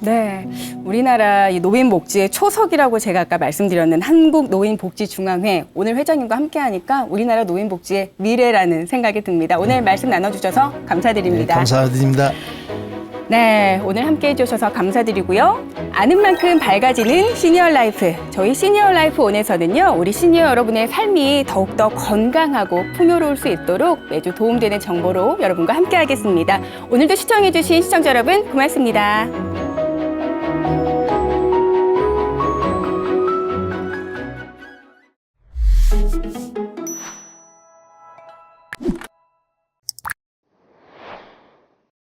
네, 우리나라 이 노인복지의 초석이라고 제가 아까 말씀드렸는 한국노인복지중앙회 오늘 회장님과 함께하니까 우리나라 노인복지의 미래라는 생각이 듭니다. 오늘 말씀 나눠주셔서 감사드립니다. 네, 감사드립니다. 네, 오늘 함께해 주셔서 감사드리고요. 아는 만큼 밝아지는 시니어 라이프. 저희 시니어 라이프 온에서는요, 우리 시니어 여러분의 삶이 더욱더 건강하고 풍요로울 수 있도록 매주 도움되는 정보로 여러분과 함께하겠습니다. 오늘도 시청해주신 시청자 여러분, 고맙습니다.